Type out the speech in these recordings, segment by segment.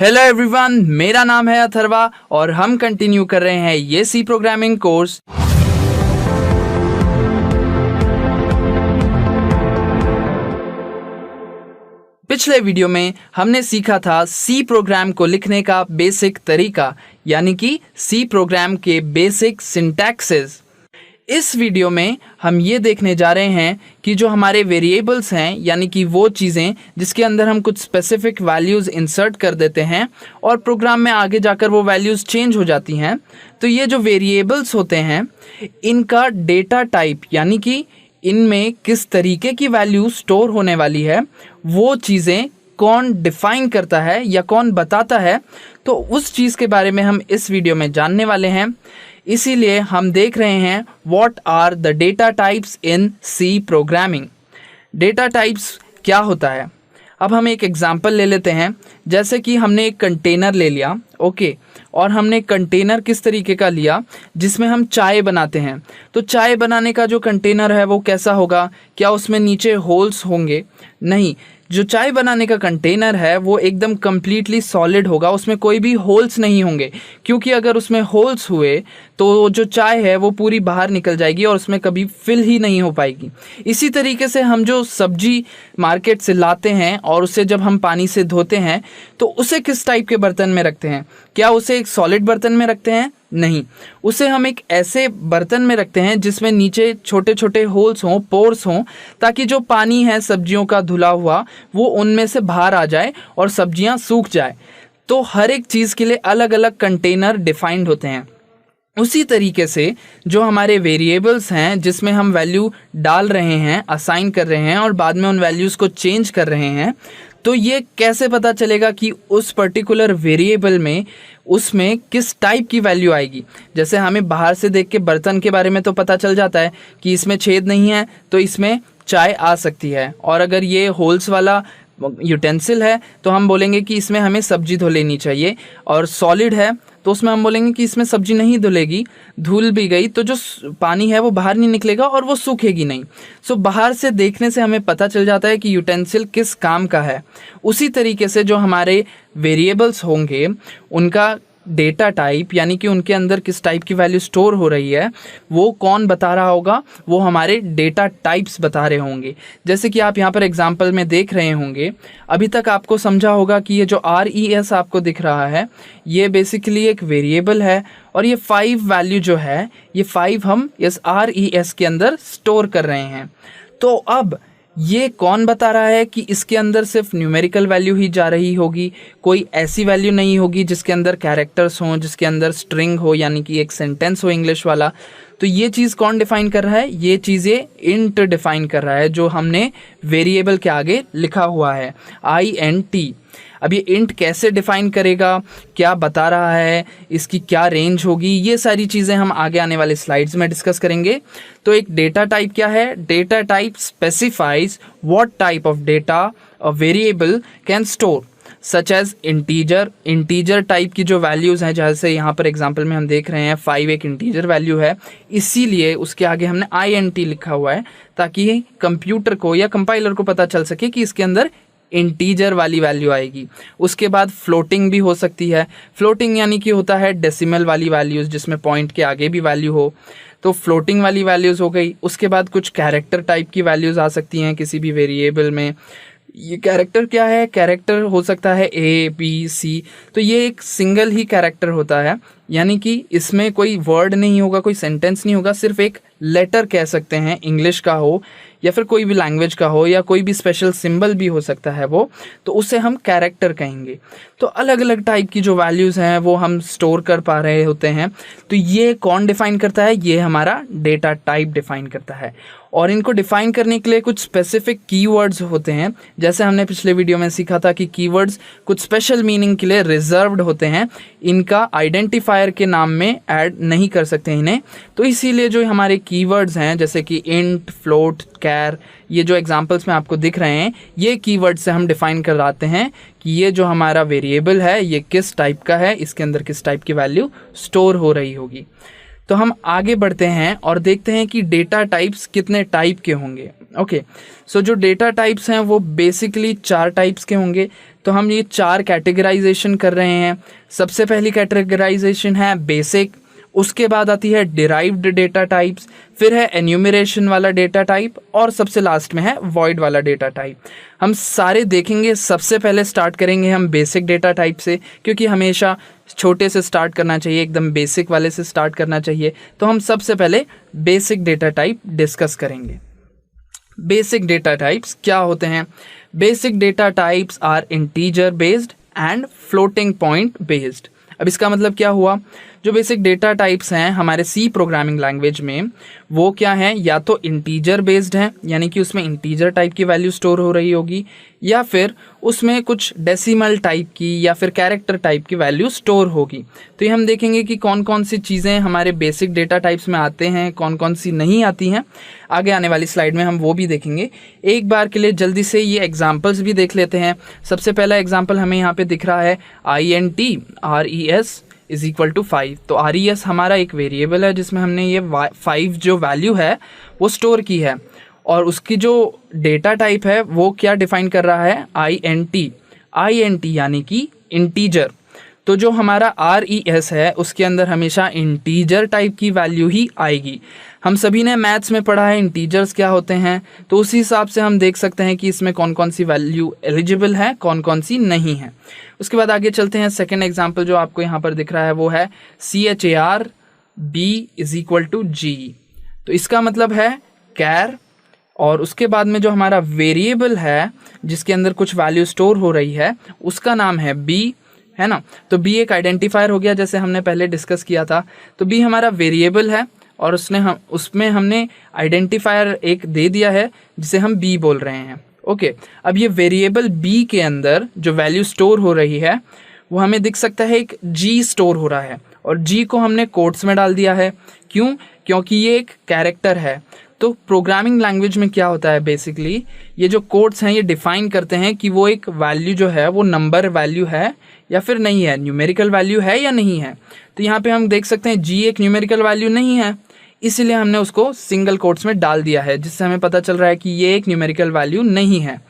Hello everyone, मेरा नाम है अथर्वा और हम कंटिन्यू कर रहे हैं ये सी प्रोग्रामिंग कोर्स। पिछले वीडियो में हमने सीखा था सी प्रोग्राम को लिखने का बेसिक तरीका, यानी कि सी प्रोग्राम के बेसिक सिंटैक्सेस। इस वीडियो में हम ये देखने जा रहे हैं कि जो हमारे वेरिएबल्स हैं, यानी कि वो चीज़ें जिसके अंदर हम कुछ स्पेसिफिक वैल्यूज़ इंसर्ट कर देते हैं और प्रोग्राम में आगे जाकर वो वैल्यूज़ चेंज हो जाती हैं। तो ये जो वेरिएबल्स होते हैं, इनका डेटा टाइप, यानी कि इनमें किस तरीके की वैल्यू स्टोर होने वाली है, वो चीज़ें कौन डिफाइन करता है या कौन बताता है, तो उस चीज़ के बारे में हम इस वीडियो में जानने वाले हैं। इसीलिए हम देख रहे हैं what are the data types in C programming. Data types क्या होता है, अब हम एक एग्जांपल ले लेते हैं। जैसे कि हमने एक कंटेनर ले लिया, ओके, और हमने कंटेनर किस तरीके का लिया, जिसमें हम चाय बनाते हैं। तो चाय बनाने का जो कंटेनर है वो कैसा होगा? क्या उसमें नीचे होल्स होंगे? नहीं, जो चाय बनाने का कंटेनर है वो एकदम कम्प्लीटली सॉलिड होगा, उसमें कोई भी होल्स नहीं होंगे, क्योंकि अगर उसमें होल्स हुए तो जो चाय है वो पूरी बाहर निकल जाएगी और उसमें कभी फिल ही नहीं हो पाएगी। इसी तरीके से हम जो सब्जी मार्केट से लाते हैं और उसे जब हम पानी से धोते हैं तो उसे किस टाइप के बर्तन में रखते हैं? क्या उसे एक सॉलिड बर्तन में रखते हैं? नहीं, उसे हम एक ऐसे बर्तन में रखते हैं जिसमें नीचे छोटे छोटे होल्स हों, पोर्स हों, ताकि जो पानी है सब्जियों का धुला हुआ वो उनमें से बाहर आ जाए और सब्जियां सूख जाए। तो हर एक चीज़ के लिए अलग अलग कंटेनर डिफाइंड होते हैं। उसी तरीके से जो हमारे वेरिएबल्स हैं जिसमें हम वैल्यू डाल रहे हैं, असाइन कर रहे हैं और बाद में उन वैल्यूज़ को चेंज कर रहे हैं, तो ये कैसे पता चलेगा कि उस पर्टिकुलर वेरिएबल में उसमें किस टाइप की वैल्यू आएगी? जैसे हमें बाहर से देख के बर्तन के बारे में तो पता चल जाता है कि इसमें छेद नहीं है तो इसमें चाय आ सकती है, और अगर ये होल्स वाला यूटेंसिल है तो हम बोलेंगे कि इसमें हमें सब्जी धो लेनी चाहिए, और सॉलिड है तो उसमें हम बोलेंगे कि इसमें सब्जी नहीं धुलेगी, धुल भी गई तो जो पानी है वो बाहर नहीं निकलेगा और वो सूखेगी नहीं। सो बाहर से देखने से हमें पता चल जाता है कि यूटेंसिल किस काम का है। उसी तरीके से जो हमारे वेरिएबल्स होंगे उनका डेटा टाइप, यानी कि उनके अंदर किस टाइप की वैल्यू स्टोर हो रही है, वो कौन बता रहा होगा? वो हमारे डेटा टाइप्स बता रहे होंगे। जैसे कि आप यहाँ पर एग्जांपल में देख रहे होंगे, अभी तक आपको समझा होगा कि ये जो RES आपको दिख रहा है ये बेसिकली एक वेरिएबल है, और ये 5 वैल्यू जो है ये 5 हम इस RES के अंदर स्टोर कर रहे हैं। तो अब ये कौन बता रहा है कि इसके अंदर सिर्फ न्यूमेरिकल वैल्यू ही जा रही होगी, कोई ऐसी वैल्यू नहीं होगी जिसके अंदर कैरेक्टर्स हों, जिसके अंदर स्ट्रिंग हो, यानी कि एक सेंटेंस हो इंग्लिश वाला? तो ये चीज़ कौन डिफाइन कर रहा है? ये चीज़ें इंट डिफाइन कर रहा है, जो हमने वेरिएबल के आगे लिखा हुआ है INT। अब ये इंट कैसे डिफाइन करेगा, क्या बता रहा है, इसकी क्या रेंज होगी, ये सारी चीज़ें हम आगे आने वाले स्लाइड्स में डिस्कस करेंगे। तो एक डेटा टाइप क्या है? Data type specifies what type of data a variable can store, such as integer. Integer type की जो वैल्यूज़ हैं, जैसे यहाँ पर एग्जांपल में हम देख रहे हैं 5 एक इंटीजर वैल्यू है, इसीलिए उसके आगे हमने INT लिखा हुआ है, ताकि कंप्यूटर को या कंपाइलर को पता चल सके कि इसके अंदर इंटीजर वाली वैल्यू आएगी। उसके बाद फ्लोटिंग भी हो सकती है। फ्लोटिंग यानी कि होता है डेसिमल वाली वैल्यूज़, जिसमें पॉइंट के आगे भी वैल्यू हो, तो फ्लोटिंग वाली वैल्यूज़ हो गई। उसके बाद कुछ कैरेक्टर टाइप की वैल्यूज़ आ सकती हैं किसी भी वेरिएबल में। ये कैरेक्टर क्या है? कैरेक्टर हो सकता है ABC, तो ये एक सिंगल ही कैरेक्टर होता है, यानी कि इसमें कोई वर्ड नहीं होगा, कोई सेंटेंस नहीं होगा, सिर्फ एक लेटर कह सकते हैं, इंग्लिश का हो या फिर कोई भी लैंग्वेज का हो, या कोई भी स्पेशल सिंबल भी हो सकता है वो, तो उसे हम कैरेक्टर कहेंगे। तो अलग अलग टाइप की जो वैल्यूज़ हैं वो हम स्टोर कर पा रहे होते हैं। तो ये कौन डिफाइन करता है? ये हमारा डेटा टाइप डिफाइन करता है। और इनको डिफाइन करने के लिए कुछ स्पेसिफिक कीवर्ड्स होते हैं। जैसे हमने पिछले वीडियो में सीखा था कि कीवर्ड्स कुछ स्पेशल मीनिंग के लिए रिजर्व्ड होते हैं, इनका आइडेंटिफायर के नाम में ऐड नहीं कर सकते इन्हें। तो इसीलिए जो हमारे कीवर्ड्स हैं, जैसे कि इंट, फ्लोट, कैर, ये जो एग्जांपल्स में आपको दिख रहे हैं, ये कीवर्ड से हम डिफाइन कराते हैं कि ये जो हमारा वेरिएबल है ये किस टाइप का है, इसके अंदर किस टाइप की वैल्यू स्टोर हो रही होगी। तो हम आगे बढ़ते हैं और देखते हैं कि डेटा टाइप्स कितने टाइप के होंगे। ओके, सो जो डेटा टाइप्स हैं वो बेसिकली 4 टाइप्स के होंगे। तो हम ये 4 कैटेगराइजेशन कर रहे हैं। सबसे पहली कैटेगराइजेशन है बेसिक, उसके बाद आती है डिराइव्ड डेटा टाइप्स, फिर है एन्यूमरेशन वाला डेटा टाइप, और सबसे लास्ट में है वॉइड वाला डेटा टाइप। हम सारे देखेंगे। सबसे पहले स्टार्ट करेंगे हम बेसिक डेटा टाइप से, क्योंकि हमेशा छोटे से स्टार्ट करना चाहिए, एकदम बेसिक वाले से स्टार्ट करना चाहिए। तो हम सबसे पहले बेसिक डेटा टाइप डिस्कस करेंगे। बेसिक डेटा टाइप्स क्या होते हैं? Basic data types are integer based and floating point based. अब इसका मतलब क्या हुआ? जो बेसिक डेटा टाइप्स हैं हमारे सी प्रोग्रामिंग लैंग्वेज में, वो क्या हैं? या तो इंटीजर बेस्ड हैं, यानी कि उसमें इंटीजर टाइप की वैल्यू स्टोर हो रही होगी, या फिर उसमें कुछ डेसिमल टाइप की या फिर कैरेक्टर टाइप की वैल्यू स्टोर होगी। तो ये हम देखेंगे कि कौन कौन सी चीज़ें हमारे बेसिक डेटा टाइप्स में आते हैं, कौन कौन सी नहीं आती हैं। आगे आने वाली स्लाइड में हम वो भी देखेंगे। एक बार के लिए जल्दी से ये एग्जाम्पल्स भी देख लेते हैं। सबसे पहला एग्जाम्पल हमें यहाँ पे दिख रहा है INT RES = 5। तो RES हमारा एक वेरिएबल है जिसमें हमने ये 5 जो वैल्यू है वो स्टोर की है, और उसकी जो डेटा टाइप है वो क्या डिफाइन कर रहा है? INT यानी कि इंटीजर। तो जो हमारा RES है उसके अंदर हमेशा इंटीजर टाइप की वैल्यू ही आएगी। हम सभी ने मैथ्स में पढ़ा है इंटीजर्स क्या होते हैं, तो उसी हिसाब से हम देख सकते हैं कि इसमें कौन कौन सी वैल्यू एलिजिबल है, कौन कौन सी नहीं है। उसके बाद आगे चलते हैं। सेकेंड एग्जाम्पल जो आपको यहाँ पर दिख रहा है वो है CHAR B = G। तो इसका मतलब है कैर, और उसके बाद में जो हमारा वेरिएबल है जिसके अंदर कुछ वैल्यू स्टोर हो रही है उसका नाम है B, है ना। तो B एक आइडेंटिफायर हो गया, जैसे हमने पहले डिस्कस किया था। तो B हमारा वेरिएबल है और उसमें हमने आइडेंटिफायर एक दे दिया है जिसे हम B बोल रहे हैं। ओके, अब ये वेरिएबल B के अंदर जो वैल्यू स्टोर हो रही है वो हमें दिख सकता है एक G स्टोर हो रहा है, और G को हमने कोट्स में डाल दिया है। क्यों? क्योंकि ये एक कैरेक्टर है। तो प्रोग्रामिंग लैंग्वेज में क्या होता है, बेसिकली ये जो कोड्स हैं ये डिफाइन करते हैं कि वो एक वैल्यू जो है वो नंबर वैल्यू है या फिर नहीं है, न्यूमेरिकल वैल्यू है या नहीं है। तो यहाँ पे हम देख सकते हैं G एक न्यूमेरिकल वैल्यू नहीं है, इसीलिए हमने उसको सिंगल कोट्स में डाल दिया है, जिससे हमें पता चल रहा है कि ये एक न्यूमेरिकल वैल्यू नहीं है।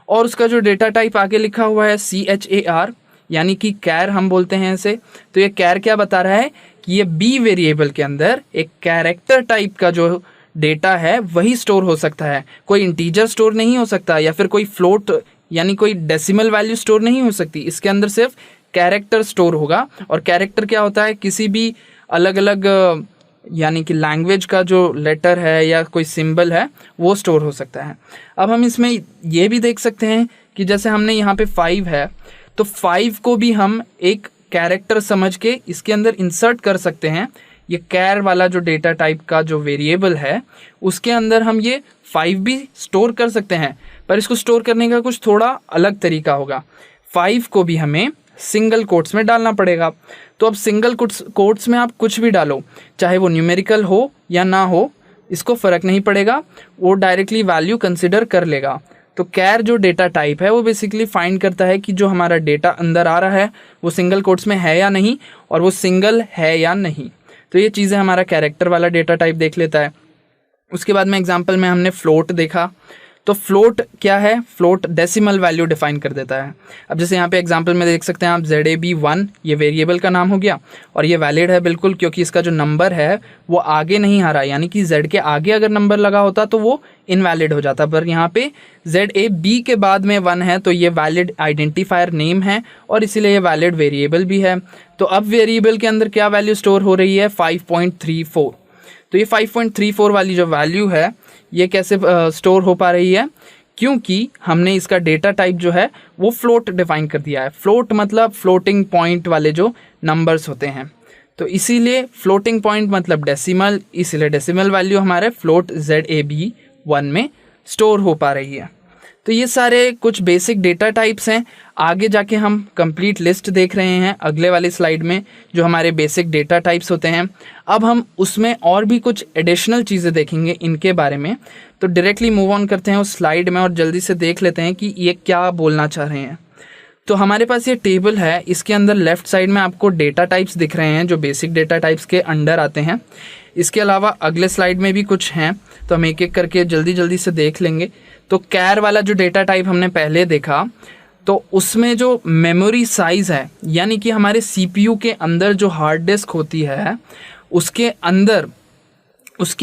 और उसका जो डेटा टाइप आगे लिखा हुआ है CHAR यानी कि कैर हम बोलते हैं इसे। तो ये कैर क्या बता रहा है कि ये B वेरिएबल के अंदर एक कैरेक्टर टाइप का जो डेटा है वही स्टोर हो सकता है, कोई इंटीजर स्टोर नहीं हो सकता, या फिर कोई फ्लोट यानी कोई डेसिमल वैल्यू स्टोर नहीं हो सकती। इसके अंदर सिर्फ कैरेक्टर स्टोर होगा। और कैरेक्टर क्या होता है? किसी भी अलग अलग यानी कि लैंग्वेज का जो लेटर है या कोई सिंबल है वो स्टोर हो सकता है। अब हम इसमें ये भी देख सकते हैं कि जैसे हमने यहाँ पे 5 है, तो 5 को भी हम एक कैरेक्टर समझ के इसके अंदर इंसर्ट कर सकते हैं। ये कैर वाला जो डेटा टाइप का जो वेरिएबल है उसके अंदर हम ये 5 भी स्टोर कर सकते हैं, पर इसको स्टोर करने का कुछ थोड़ा अलग तरीका होगा। 5 को भी हमें सिंगल कोट्स में डालना पड़ेगा। तो अब सिंगल कोट्स में आप कुछ भी डालो, चाहे वो न्यूमेरिकल हो या ना हो, इसको फ़र्क नहीं पड़ेगा, वो डायरेक्टली वैल्यू कंसिडर कर लेगा। तो कैर जो डेटा टाइप है वो बेसिकली फाइंड करता है कि जो हमारा डेटा अंदर आ रहा है वो सिंगल कोट्स में है या नहीं, और वो सिंगल है या नहीं। तो ये चीज़ें हमारा कैरेक्टर वाला डेटा टाइप देख लेता है। उसके बाद में एग्जांपल में हमने फ्लोट देखा। तो फ्लोट क्या है? फ्लोट डेसिमल वैल्यू डिफाइन कर देता है। अब जैसे यहाँ पे एग्जांपल में देख सकते हैं आप ZAB1, ये वेरिएबल का नाम हो गया, और ये वैलिड है बिल्कुल, क्योंकि इसका जो नंबर है वो आगे नहीं आ रहा, यानी कि Z के आगे अगर नंबर लगा होता तो वो इनवैलिड हो जाता। पर यहाँ पे ZAB के बाद में 1 है, तो ये वैलिड आइडेंटिफायर नेम है और इसीलिए ये वैलिड वेरिएबल भी है। तो अब वेरिएबल के अंदर क्या वैल्यू स्टोर हो रही है? 5.34। तो ये 5.34 वाली जो वैल्यू है ये कैसे स्टोर हो पा रही है? क्योंकि हमने इसका डेटा टाइप जो है वो फ्लोट डिफाइन कर दिया है। फ्लोट मतलब फ्लोटिंग पॉइंट वाले जो नंबर्स होते हैं, तो इसीलिए फ्लोटिंग पॉइंट मतलब डेसिमल, इसीलिए डेसिमल वैल्यू हमारे फ्लोट ZAB1 में स्टोर हो पा रही है। तो ये सारे कुछ बेसिक डेटा टाइप्स हैं। आगे जाके हम कंप्लीट लिस्ट देख रहे हैं अगले वाली स्लाइड में, जो हमारे बेसिक डेटा टाइप्स होते हैं। अब हम उसमें और भी कुछ एडिशनल चीज़ें देखेंगे इनके बारे में। तो डायरेक्टली मूव ऑन करते हैं उस स्लाइड में और जल्दी से देख लेते हैं कि ये क्या बोलना चाह रहे हैं। तो हमारे पास ये टेबल है, इसके अंदर लेफ्ट साइड में आपको डेटा टाइप्स दिख रहे हैं जो बेसिक डेटा टाइप्स के अंडर आते हैं। इसके अलावा अगले स्लाइड में भी कुछ हैं, तो हम एक एक करके जल्दी जल्दी से देख लेंगे। तो कैर वाला जो डेटा टाइप हमने पहले देखा, तो उसमें जो मेमोरी साइज़ है, यानी कि हमारे सीपीयू के अंदर जो हार्ड डिस्क होती है उसके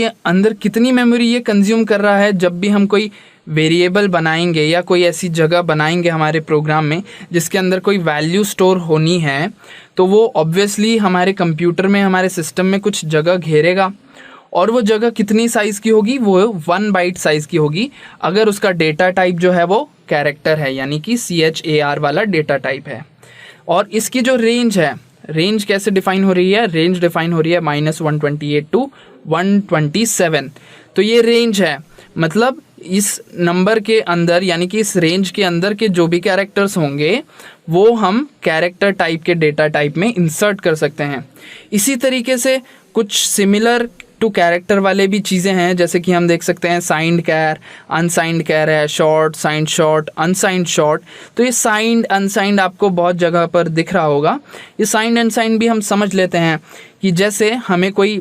अंदर कितनी मेमोरी ये कंज्यूम कर रहा है। जब भी हम कोई वेरिएबल बनाएंगे या कोई ऐसी जगह बनाएंगे हमारे प्रोग्राम में जिसके अंदर कोई वैल्यू स्टोर होनी है, तो वो ऑब्वियसली हमारे कंप्यूटर में, हमारे सिस्टम में कुछ जगह घेरेगा, और वो जगह कितनी साइज़ की होगी, वो 1 बाइट साइज़ की होगी अगर उसका डेटा टाइप जो है वो कैरेक्टर है, यानी कि CHAR वाला डेटा टाइप है। और इसकी जो रेंज है, रेंज कैसे डिफाइन हो रही है, रेंज डिफाइन हो रही है -128 टू 127। तो ये रेंज है, मतलब इस नंबर के अंदर, यानी कि इस रेंज के अंदर के जो भी कैरेक्टर्स होंगे वो हम कैरेक्टर टाइप के डेटा टाइप में इंसर्ट कर सकते हैं। इसी तरीके से कुछ सिमिलर टू कैरेक्टर वाले भी चीज़ें हैं, जैसे कि हम देख सकते हैं साइंड कैर, अनसाइंड कैर है, short, signed short, unsigned short. तो ये साइंड अनसाइंड आपको बहुत जगह पर दिख रहा होगा। ये साइंड अनसाइंड भी हम समझ लेते हैं कि जैसे हमें कोई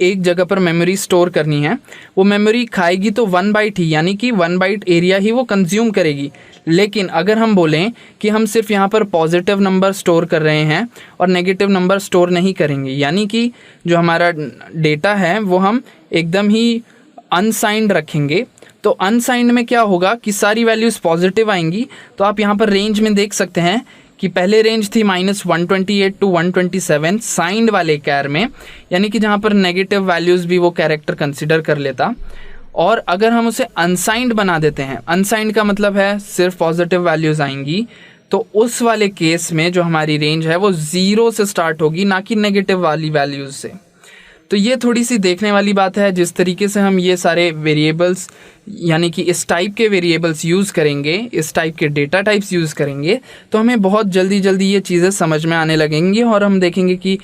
एक जगह पर मेमोरी स्टोर करनी है, वो मेमोरी खाएगी तो 1 बाइट ही, यानी कि 1 बाइट एरिया ही वो कंज्यूम करेगी। लेकिन अगर हम बोलें कि हम सिर्फ यहाँ पर पॉजिटिव नंबर स्टोर कर रहे हैं और नेगेटिव नंबर स्टोर नहीं करेंगे, यानी कि जो हमारा डेटा है वो हम एकदम ही अनसाइंड रखेंगे, तो अनसाइंड में क्या होगा कि सारी वैल्यूज़ पॉजिटिव आएंगी। तो आप यहाँ पर रेंज में देख सकते हैं कि पहले रेंज थी -128 टू 127 साइंड वाले कैर में, यानी कि जहाँ पर नेगेटिव वैल्यूज़ भी वो कैरेक्टर कंसिडर कर लेता। और अगर हम उसे अनसाइंड बना देते हैं, अनसाइंड का मतलब है सिर्फ पॉजिटिव वैल्यूज़ आएंगी, तो उस वाले केस में जो हमारी रेंज है वो 0 से स्टार्ट होगी, ना कि नेगेटिव वाली वैल्यूज़ से। तो ये थोड़ी सी देखने वाली बात है। जिस तरीके से हम ये सारे वेरिएबल्स, यानी कि इस टाइप के वेरिएबल्स यूज़ करेंगे, इस टाइप के डेटा टाइप्स यूज़ करेंगे, तो हमें बहुत जल्दी जल्दी ये चीज़ें समझ में आने लगेंगी। और हम देखेंगे कि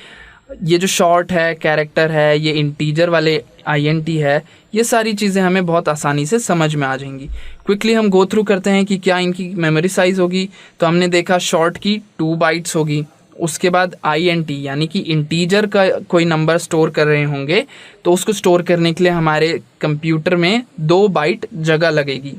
ये जो शॉर्ट है, कैरेक्टर है, ये इंटीजर वाले INT है, ये सारी चीज़ें हमें बहुत आसानी से समझ में आ जाएंगी। क्विकली हम गो थ्रू करते हैं कि क्या इनकी मेमोरी साइज़ होगी। तो हमने देखा शॉर्ट की 2 बाइट्स होगी, उसके बाद INT यानी कि इंटीजर का कोई नंबर स्टोर कर रहे होंगे, तो उसको स्टोर करने के लिए हमारे कंप्यूटर में 2 बाइट जगह लगेगी।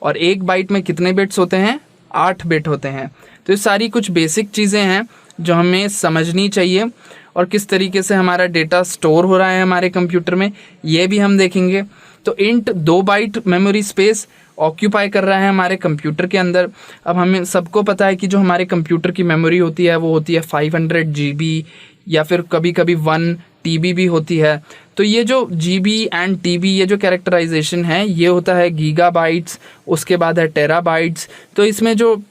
और 1 बाइट में कितने बिट्स होते हैं, 8 बिट होते हैं। तो ये सारी कुछ बेसिक चीज़ें हैं जो हमें समझनी चाहिए, और किस तरीके से हमारा डेटा स्टोर हो रहा है हमारे कंप्यूटर में, ये भी हम देखेंगे। तो int 2 byte memory space occupy कर रहा है हमारे कंप्यूटर के अंदर। अब हमें सबको पता है कि जो हमारे कंप्यूटर की मेमोरी होती है वो होती है 500 GB या फिर कभी कभी 1 TB भी होती है। तो ये जो GB एंड TB, ये जो कैरेक्टराइजेशन है, ये होता है गीगाबाइट्स, उसके बाद है टेराबाइट्स। तो इसमें जो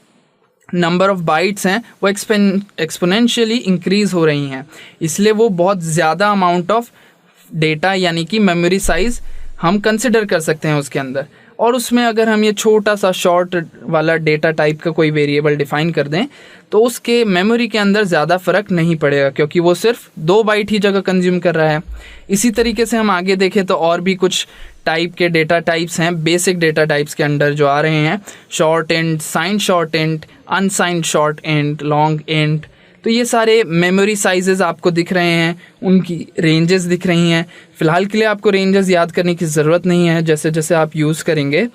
नंबर ऑफ़ बाइट्स हैं वो एक्सपोनेंशियली इंक्रीज़ हो रही हैं, इसलिए वो बहुत ज़्यादा अमाउंट ऑफ डेटा, यानी कि मेमोरी साइज़ हम कंसिडर कर सकते हैं उसके अंदर। और उसमें अगर हम ये छोटा सा शॉर्ट वाला डेटा टाइप का कोई वेरिएबल डिफाइन कर दें, तो उसके मेमोरी के अंदर ज़्यादा फ़र्क नहीं पड़ेगा, क्योंकि वो सिर्फ 2 बाइट ही जगह कंज्यूम कर रहा है। इसी तरीके से हम आगे देखें तो और भी कुछ टाइप के डेटा टाइप्स हैं बेसिक डेटा टाइप्स के अंडर जो आ रहे हैं, short int, signed short int, unsigned short int, long int. तो ये सारे मेमोरी साइजेस आपको दिख रहे हैं, उनकी रेंजेस दिख रही हैं। फ़िलहाल के लिए आपको रेंजेस याद करने की ज़रूरत नहीं है, जैसे जैसे आप यूज़ करेंगे।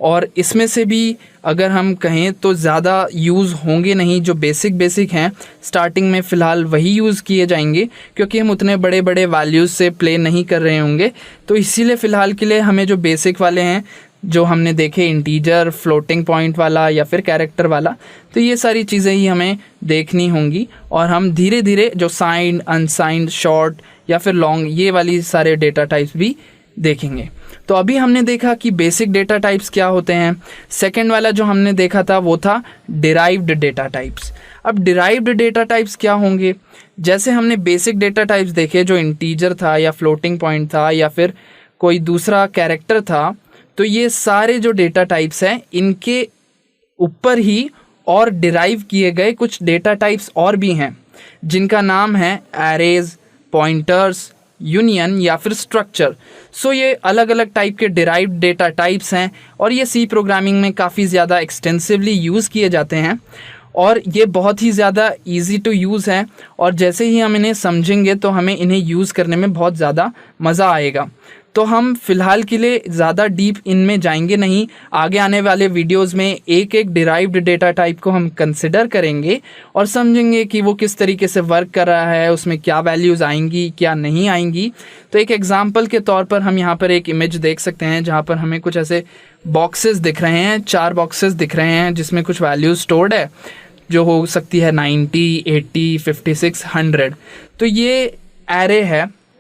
और इसमें से भी अगर हम कहें तो ज़्यादा यूज़ होंगे नहीं, जो बेसिक हैं स्टार्टिंग में फ़िलहाल वही यूज़ किए जाएंगे, क्योंकि हम उतने बड़े बड़े वैल्यूज़ से प्ले नहीं कर रहे होंगे। तो इसीलिए फ़िलहाल के लिए हमें जो बेसिक वाले हैं, जो हमने देखे इंटीजर, फ्लोटिंग पॉइंट वाला या फिर कैरेक्टर वाला, तो ये सारी चीज़ें ही हमें देखनी होंगी। और हम धीरे धीरे जो साइंड, अनसाइंड, शॉर्ट या फिर लॉन्ग, ये वाली सारे डेटा टाइप्स भी देखेंगे। तो अभी हमने देखा कि बेसिक डेटा टाइप्स क्या होते हैं। सेकंड वाला जो हमने देखा था वो था डिराइव्ड डेटा टाइप्स। अब डिराइव्ड डेटा टाइप्स क्या होंगे? जैसे हमने बेसिक डेटा टाइप्स देखे जो इंटीजर था या फ्लोटिंग पॉइंट था या फिर कोई दूसरा कैरेक्टर था, तो ये सारे जो डेटा टाइप्स हैं इनके ऊपर ही और डिराइव किए गए कुछ डेटा टाइप्स और भी हैं, जिनका नाम है एरेज, पॉइंटर्स, यूनियन या फिर स्ट्रक्चर। सो ये अलग अलग टाइप के डिराइव्ड डेटा टाइप्स हैं और ये सी प्रोग्रामिंग में काफ़ी ज़्यादा एक्सटेंसिवली यूज़ किए जाते हैं और ये बहुत ही ज़्यादा इजी टू यूज़ है और जैसे ही हम इन्हें समझेंगे तो हमें इन्हें यूज़ करने में बहुत ज़्यादा मज़ा आएगा। तो हम फ़िलहाल के लिए ज़्यादा डीप इनमें जाएंगे नहीं। आगे आने वाले वीडियोस में एक एक डिराइव्ड डेटा टाइप को हम कंसिडर करेंगे और समझेंगे कि वो किस तरीके से वर्क कर रहा है, उसमें क्या वैल्यूज़ आएंगी क्या नहीं आएंगी। तो एक एग्जांपल के तौर पर हम यहाँ पर एक इमेज देख सकते हैं जहाँ पर हमें कुछ ऐसे बॉक्सेस दिख रहे हैं, 4 बॉक्सेस दिख रहे हैं जिसमें कुछ वैल्यूज़ स्टोर्ड है जो हो सकती है 90, 80, 56, 100। तो ये एरे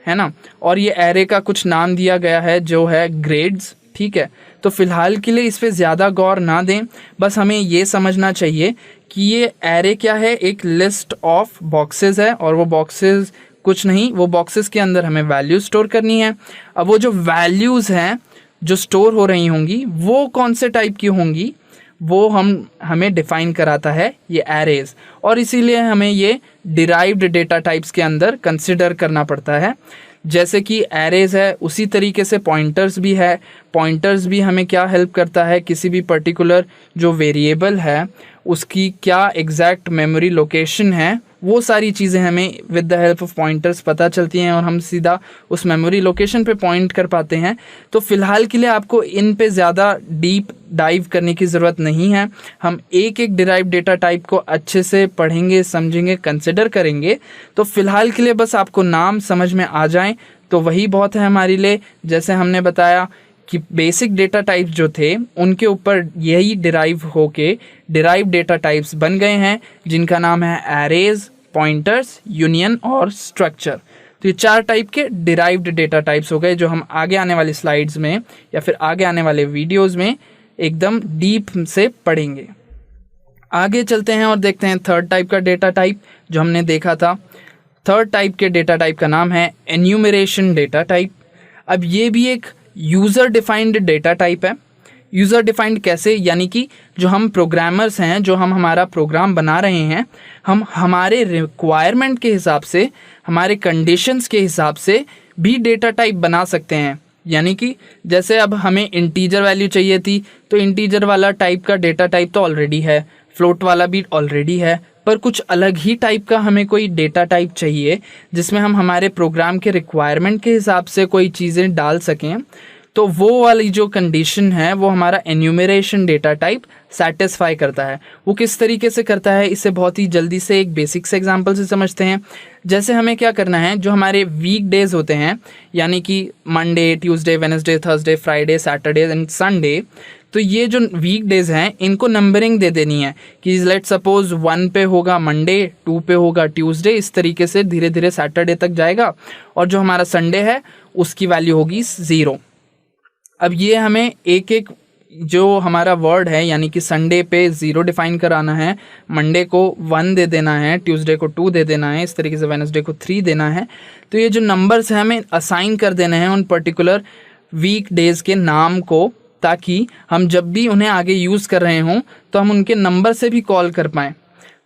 है ना, और ये एरे का कुछ नाम दिया गया है जो है ग्रेड्स। ठीक है, तो फिलहाल के लिए इस पे ज़्यादा गौर ना दें, बस हमें ये समझना चाहिए कि ये एरे क्या है, एक लिस्ट ऑफ बॉक्सेस है और वो बॉक्सेस कुछ नहीं, वो बॉक्सेस के अंदर हमें वैल्यूज स्टोर करनी है। अब वो जो वैल्यूज़ हैं जो स्टोर हो रही होंगी वो कौन से टाइप की होंगी वो हमें डिफाइन कराता है ये एरेज, और इसीलिए हमें ये डिराइव्ड डेटा टाइप्स के अंदर कंसिडर करना पड़ता है। जैसे कि एरेज है उसी तरीके से पॉइंटर्स भी है। पॉइंटर्स भी हमें क्या हेल्प करता है, किसी भी पर्टिकुलर जो वेरिएबल है उसकी क्या एग्जैक्ट मेमोरी लोकेशन है, वो सारी चीज़ें हमें with the help of pointers पता चलती हैं और हम सीधा उस मेमोरी लोकेशन पे पॉइंट कर पाते हैं। तो फिलहाल के लिए आपको इन पे ज़्यादा डीप डाइव करने की ज़रूरत नहीं है। हम एक एक डिराइव्ड डेटा टाइप को अच्छे से पढ़ेंगे, समझेंगे, कंसिडर करेंगे। तो फिलहाल के लिए बस आपको नाम समझ में आ जाएं तो वही बहुत है हमारे लिए। जैसे हमने बताया कि बेसिक डेटा टाइप्स जो थे उनके ऊपर यही डिराइव होके डिराइव डेटा टाइप्स बन गए हैं जिनका नाम है एरेज, पॉइंटर्स, यूनियन और स्ट्रक्चर। तो ये 4 टाइप के डिराइव्ड डेटा टाइप्स हो गए जो हम आगे आने वाली स्लाइड्स में या फिर आगे आने वाले वीडियोस में एकदम डीप से पढ़ेंगे। आगे चलते हैं और देखते हैं थर्ड टाइप का डेटा टाइप जो हमने देखा था। थर्ड टाइप के डेटा टाइप का नाम है एन्यूमरेशन डेटा टाइप। अब ये भी एक यूज़र डिफाइंड डेटा टाइप है। यूज़र डिफाइंड कैसे, यानी कि जो हम प्रोग्रामर्स हैं, जो हम हमारा प्रोग्राम बना रहे हैं, हम हमारे रिक्वायरमेंट के हिसाब से, हमारे कंडीशंस के हिसाब से भी डेटा टाइप बना सकते हैं। यानी कि जैसे अब हमें इंटीजर वैल्यू चाहिए थी तो इंटीजर वाला टाइप का डेटा टाइप तो ऑलरेडी है, फ्लोट वाला भी ऑलरेडी है, पर कुछ अलग ही टाइप का हमें कोई डेटा टाइप चाहिए जिसमें हम हमारे प्रोग्राम के रिक्वायरमेंट के हिसाब से कोई चीज़ें डाल सकें। तो वो वाली जो कंडीशन है वो हमारा एन्यूमरेशन डेटा टाइप सेटिस्फाई करता है। वो किस तरीके से करता है इसे बहुत ही जल्दी से एक बेसिक से एग्जांपल से समझते हैं। जैसे हमें क्या करना है, जो हमारे वीक डेज होते हैं यानी कि Monday, Tuesday, Wednesday, Thursday, Friday, Saturday and Sunday, तो ये जो वीक डेज हैं इनको नंबरिंग दे देनी है कि लेट सपोज 1 पे होगा मंडे, 2 पे होगा ट्यूसडे, इस तरीके से धीरे धीरे सैटरडे तक जाएगा और जो हमारा संडे है उसकी वैल्यू होगी 0। अब ये हमें एक एक जो हमारा वर्ड है यानी कि संडे पे 0 डिफाइन कराना है, मंडे को 1 दे देना है, ट्यूसडे को 2 दे देना है, इस तरीके से वेडनेसडे को 3 देना है। तो ये जो नंबर्स हैं हमें असाइन कर देने हैं उन पर्टिकुलर वीक डेज के नाम को, ताकि हम जब भी उन्हें आगे यूज़ कर रहे हों तो हम उनके नंबर से भी कॉल कर पाएँ।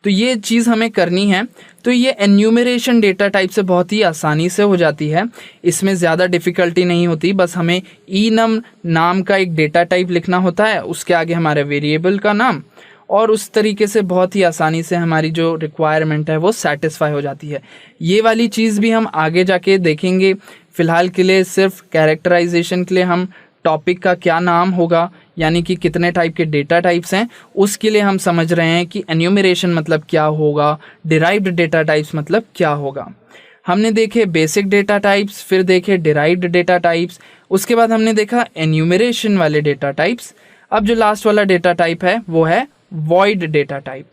तो ये चीज़ हमें करनी है। तो ये एन्यूमरेशन डेटा टाइप से बहुत ही आसानी से हो जाती है, इसमें ज़्यादा डिफ़िकल्टी नहीं होती। बस हमें enum नाम का एक डेटा टाइप लिखना होता है, उसके आगे हमारे वेरिएबल का नाम, और उस तरीके से बहुत ही आसानी से हमारी जो रिक्वायरमेंट है वो सेटिस्फाई हो जाती है। ये वाली चीज़ भी हम आगे जाके देखेंगे। फ़िलहाल के लिए सिर्फ कैरेक्टराइजेशन के लिए हम टॉपिक का क्या नाम होगा यानी कि कितने टाइप के डेटा टाइप्स हैं उसके लिए हम समझ रहे हैं कि एन्यूमरेशन मतलब क्या होगा, डिराइव्ड डेटा टाइप्स मतलब क्या होगा। हमने देखे बेसिक डेटा टाइप्स, फिर देखे डिराइव्ड डेटा टाइप्स, उसके बाद हमने देखा एन्यूमरेशन वाले डेटा टाइप्स। अब जो लास्ट वाला डेटा टाइप है वो है वॉइड डेटा टाइप।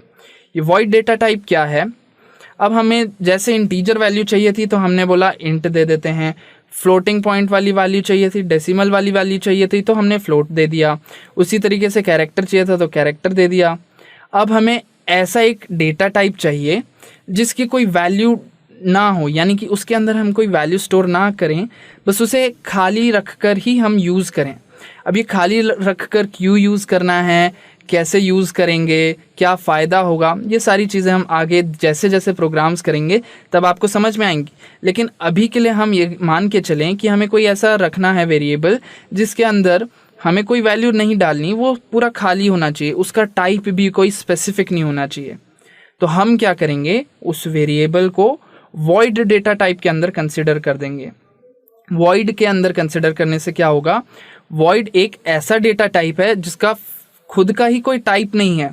ये वॉइड डेटा टाइप क्या है, अब हमें जैसे इंटीजर वैल्यू चाहिए थी तो हमने बोला इंट दे देते हैं, फ्लोटिंग पॉइंट वाली वैल्यू चाहिए थी, डेसिमल वाली वैल्यू चाहिए थी तो हमने फ्लोट दे दिया, उसी तरीके से कैरेक्टर चाहिए था तो कैरेक्टर दे दिया। अब हमें ऐसा एक डेटा टाइप चाहिए जिसकी कोई वैल्यू ना हो, यानी कि उसके अंदर हम कोई वैल्यू स्टोर ना करें, बस उसे खाली रख कर ही हम यूज़ करें। अब ये खाली रख कर क्यों यूज़ करना है, कैसे यूज़ करेंगे, क्या फ़ायदा होगा, ये सारी चीज़ें हम आगे जैसे जैसे प्रोग्राम्स करेंगे तब आपको समझ में आएंगी। लेकिन अभी के लिए हम ये मान के चलें कि हमें कोई ऐसा रखना है वेरिएबल जिसके अंदर हमें कोई वैल्यू नहीं डालनी, वो पूरा खाली होना चाहिए, उसका टाइप भी कोई स्पेसिफिक नहीं होना चाहिए। तो हम क्या करेंगे, उस वेरिएबल को वॉइड डेटा टाइप के अंदर कंसिडर कर देंगे। वॉइड के अंदर कंसिडर करने से क्या होगा, वॉइड एक ऐसा डेटा टाइप है जिसका खुद का ही कोई टाइप नहीं है,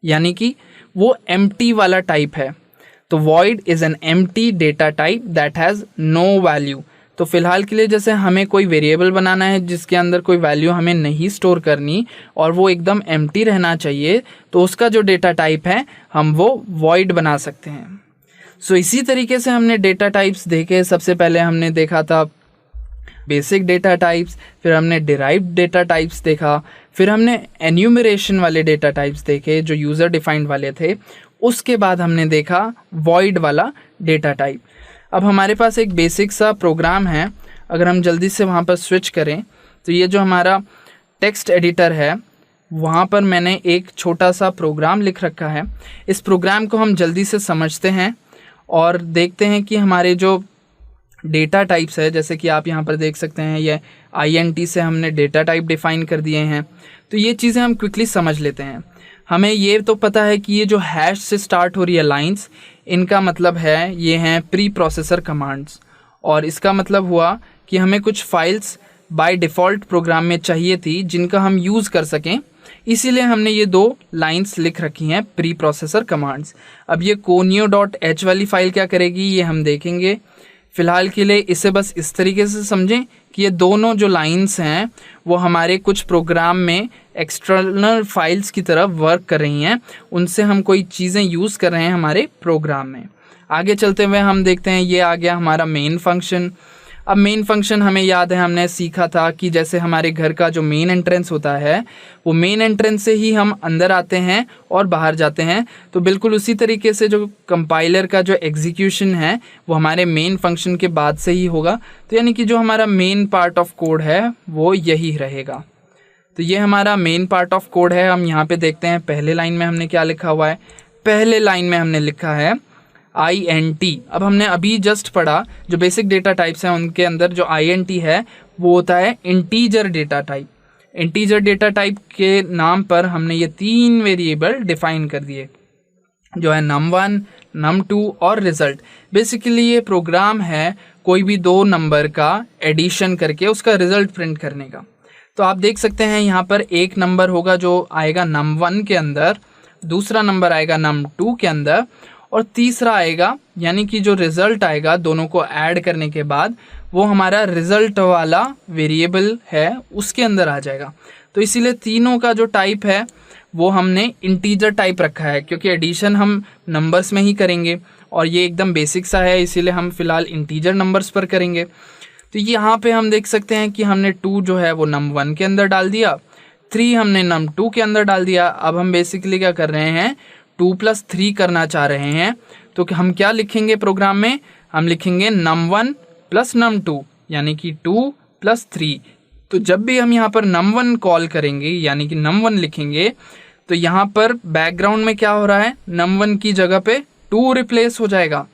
यानी कि वो एम्प्टी वाला टाइप है। तो void is an empty data type that has no value. तो फिलहाल के लिए जैसे हमें कोई वेरिएबल बनाना है जिसके अंदर कोई वैल्यू हमें नहीं स्टोर करनी और वो एकदम एम्प्टी रहना चाहिए, तो उसका जो डेटा टाइप है हम वो वॉइड बना सकते हैं। सो इसी तरीके से हमने डेटा टाइप्स देखे। सबसे पहले हमने देखा था बेसिक डेटा टाइप्स, फिर हमने डिराइव्ड डेटा टाइप्स देखा, फिर हमने एन्यूमरेशन वाले डेटा टाइप्स देखे जो यूज़र डिफाइंड वाले थे, उसके बाद हमने देखा वॉइड वाला डेटा टाइप। अब हमारे पास एक बेसिक सा प्रोग्राम है, अगर हम जल्दी से वहाँ पर स्विच करें तो ये जो हमारा टेक्स्ट एडिटर है वहाँ पर मैंने एक छोटा सा प्रोग्राम लिख रखा है। इस प्रोग्राम को हम जल्दी से समझते हैं और देखते हैं कि हमारे जो डेटा टाइप्स है, जैसे कि आप यहाँ पर देख सकते हैं ये INT से हमने डेटा टाइप डिफाइन कर दिए हैं। तो ये चीज़ें हम क्विकली समझ लेते हैं। हमें ये तो पता है कि ये जो हैश से स्टार्ट हो रही है लाइंस, इनका मतलब है ये हैं प्री प्रोसेसर कमांड्स, और इसका मतलब हुआ कि हमें कुछ फाइल्स बाय डिफ़ॉल्ट प्रोग्राम में चाहिए थी जिनका हम यूज़ कर सकें, इसीलिए हमने ये 2 लाइंस लिख रखी हैं प्री प्रोसेसर कमांड्स। अब ये conio.h वाली फाइल क्या करेगी ये हम देखेंगे। फ़िलहाल के लिए इसे बस इस तरीके से समझें कि ये दोनों जो लाइंस हैं वो हमारे कुछ प्रोग्राम में एक्सटर्नल फाइल्स की तरफ वर्क कर रही हैं, उनसे हम कोई चीज़ें यूज़ कर रहे हैं हमारे प्रोग्राम में। आगे चलते हुए हम देखते हैं ये आ गया हमारा मेन फंक्शन। अब मेन फंक्शन हमें याद है, हमने सीखा था कि जैसे हमारे घर का जो मेन एंट्रेंस होता है वो मेन एंट्रेंस से ही हम अंदर आते हैं और बाहर जाते हैं। तो बिल्कुल उसी तरीके से जो कंपाइलर का जो एग्जीक्यूशन है वो हमारे मेन फंक्शन के बाद से ही होगा। तो यानी कि जो हमारा मेन पार्ट ऑफ कोड है वो यही रहेगा। तो ये हमारा मेन पार्ट ऑफ कोड है। हम यहाँ पे देखते हैं पहले लाइन में हमने क्या लिखा हुआ है। पहले लाइन में हमने लिखा है INT। अब हमने अभी जस्ट पढ़ा जो बेसिक डेटा टाइप्स हैं उनके अंदर जो INT है वो होता है integer data type. Integer data type के नाम पर हमने ये 3 वेरिएबल डिफाइन कर दिए जो है num1, num2 और रिजल्ट। बेसिकली ये प्रोग्राम है कोई भी 2 नंबर का एडिशन करके उसका रिजल्ट प्रिंट करने का। तो आप देख सकते हैं यहाँ पर एक नंबर होगा जो आएगा num1 के अंदर, दूसरा नंबर आएगा num2 के अंदर और तीसरा आएगा, यानी कि जो रिज़ल्ट आएगा दोनों को ऐड करने के बाद वो हमारा रिज़ल्ट वाला वेरिएबल है उसके अंदर आ जाएगा। तो इसीलिए तीनों का जो टाइप है वो हमने इंटीजर टाइप रखा है, क्योंकि एडिशन हम नंबर्स में ही करेंगे और ये एकदम बेसिक सा है, इसीलिए हम फिलहाल इंटीजर नंबर्स पर करेंगे। तो यहाँ पे हम देख सकते हैं कि हमने 2 जो है वो num1 के अंदर डाल दिया, 3 हमने num2 के अंदर डाल दिया। अब हम बेसिकली क्या कर रहे हैं, 2 + 3 करना चाह रहे हैं। तो हम क्या लिखेंगे प्रोग्राम में, हम लिखेंगे num1 + num2 यानी कि 2 + 3। तो जब भी हम यहाँ पर num1 कॉल करेंगे यानी कि num1 लिखेंगे तो यहाँ पर बैकग्राउंड में क्या हो रहा है, num1 की जगह पे 2 रिप्लेस हो जाएगा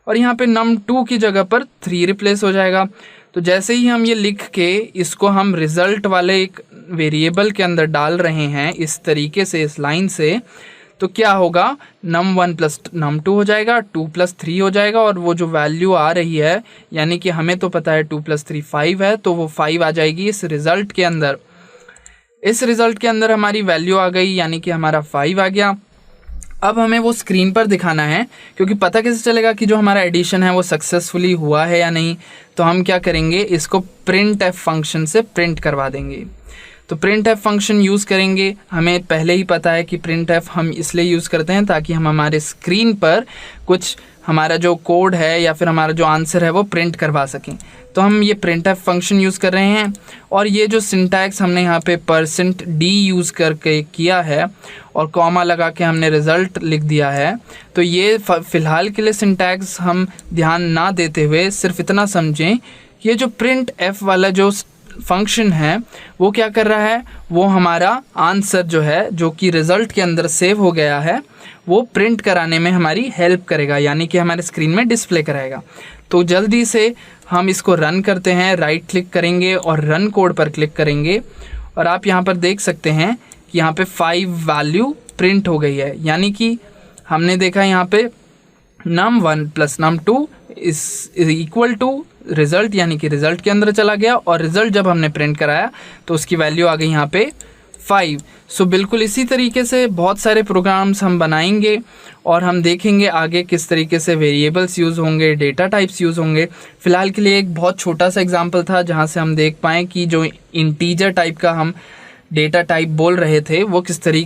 और यहाँ पे num2 की जगह पर 3 रिप्लेस हो जाएगा। तो जैसे ही हम ये लिख के इसको हम रिज़ल्ट वाले एक वेरिएबल के अंदर डाल रहे हैं इस तरीके से, इस लाइन से, तो क्या होगा, num1 + num2 हो जाएगा, 2 + 3 हो जाएगा और वो जो वैल्यू आ रही है यानी कि हमें तो पता है 2 + 3 5 है, तो वो 5 आ जाएगी इस रिज़ल्ट के अंदर। इस रिज़ल्ट के अंदर हमारी वैल्यू आ गई यानी कि हमारा 5 आ गया। अब हमें वो स्क्रीन पर दिखाना है, क्योंकि पता कैसे चलेगा कि जो हमारा एडिशन है वो सक्सेसफुली हुआ है या नहीं। तो हम क्या करेंगे, इसको printf फंक्शन से प्रिंट करवा देंगे। तो printf फंक्शन यूज़ करेंगे, हमें पहले ही पता है कि printf हम इसलिए यूज़ करते हैं ताकि हम हमारे स्क्रीन पर कुछ हमारा जो कोड है या फिर हमारा जो आंसर है वो प्रिंट करवा सकें। तो हम ये printf फंक्शन यूज़ कर रहे हैं और ये जो सिंटैक्स हमने यहाँ पे %d यूज़ करके किया है और कॉमा लगा के हमने रिज़ल्ट लिख दिया है। तो ये फ़िलहाल के लिए सिंटैक्स हम ध्यान ना देते हुए सिर्फ इतना समझें कि ये जो printf वाला जो फंक्शन है वो क्या कर रहा है, वो हमारा आंसर जो है, जो कि रिजल्ट के अंदर सेव हो गया है, वो प्रिंट कराने में हमारी हेल्प करेगा, यानी कि हमारे स्क्रीन में डिस्प्ले कराएगा। तो जल्दी से हम इसको रन करते हैं, राइट क्लिक करेंगे और रन कोड पर क्लिक करेंगे और आप यहाँ पर देख सकते हैं कि यहाँ पे 5 वैल्यू प्रिंट हो गई है, यानी कि हमने देखा यहाँ पे num1 + num2 is equal to result, यानी कि रिजल्ट के अंदर चला गया और रिजल्ट जब हमने प्रिंट कराया तो उसकी वैल्यू आ गई यहाँ पे 5। सो बिल्कुल इसी तरीके से बहुत सारे प्रोग्राम्स हम बनाएंगे और हम देखेंगे आगे किस तरीके से वेरिएबल्स यूज़ होंगे, डेटा टाइप्स यूज़ होंगे। फिलहाल के लिए एक बहुत छोटा सा एग्जांपल था जहाँ से हम देख पाएँ कि जो इंटीजर टाइप का हम डेटा टाइप बोल रहे थे वो किस तरीके